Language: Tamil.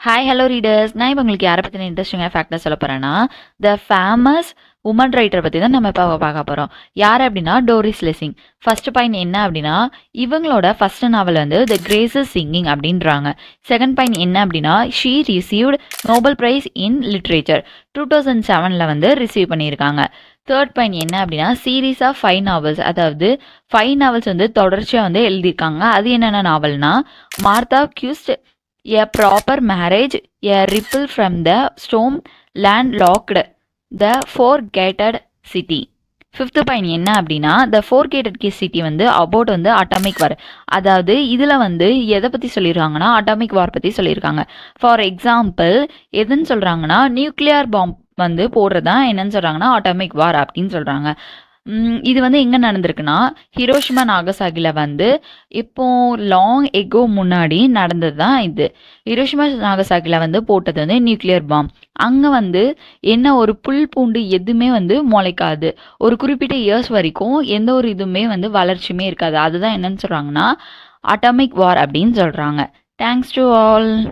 Hi hello readers. நான் இப்போ உங்களுக்கு யாரை பற்றின இன்ட்ரெஸ்டிங்காக ஃபேக்டாக சொல்ல போகிறேன்னா, த ஃபேமஸ் உமன் ரைட்டர் பற்றி தான் நம்ம இப்போ பார்க்க போகிறோம். யார் அப்படின்னா டோரிஸ் லெசிங். ஃபர்ஸ்ட் பாயிண்ட் என்ன அப்படின்னா, இவங்களோட ஃபர்ஸ்ட் நாவல் வந்து த கிரேசஸ் சிங்கிங் அப்படின்றாங்க. செகண்ட் பாயிண்ட் என்ன அப்படின்னா, she received Nobel prize in literature 2007 வந்து ரிசீவ் பண்ணியிருக்காங்க. தேர்ட் பாயிண்ட் என்ன அப்படின்னா, சீரீஸ் ஆஃப் 5 நாவல்ஸ், அதாவது 5 நாவல்ஸ் வந்து தொடர்ச்சியாக வந்து எழுதியிருக்காங்க. அது என்னென்ன நாவல்னா, Martha கியூஸ்ட், A proper marriage, a ripple from the storm, landlocked, the four-gated city. Fifth point என்ன அப்படின்னா, த ஃபோர் கேட்டட் சிட்டி வந்து அபவுட் வந்து அட்டாமிக் வார். அதாவது இதில் வந்து எதை பற்றி சொல்லியிருக்காங்கன்னா, அட்டாமிக் வார் பற்றி சொல்லியிருக்காங்க. ஃபார் எக்ஸாம்பிள் எதுன்னு சொல்கிறாங்கன்னா, நியூக்ளியர் பாம்ப் வந்து போடுறதான் என்னன்னு சொல்கிறாங்கன்னா அட்டாமிக் வார் அப்படின்னு சொல்கிறாங்க. இது வந்து எங்கே நடந்திருக்குன்னா, ஹிரோஷிமா நாகசாகியில் வந்து இப்போ லாங் எகோ முன்னாடி நடந்தது தான் இது. ஹிரோஷிமா நாகசாகியில் வந்து போட்டது வந்து நியூக்ளியர் பாம். அங்கே வந்து என்ன ஒரு புல் பூண்டு எதுவுமே வந்து முளைக்காது. ஒரு குறிப்பிட்ட இயர்ஸ் வரைக்கும் எந்த ஒரு இதுவுமே வந்து வளர்ச்சியுமே இருக்காது. அதுதான் என்னன்னு சொல்கிறாங்கன்னா அட்டாமிக் வார் அப்படின்னு சொல்கிறாங்க. Thanks to all.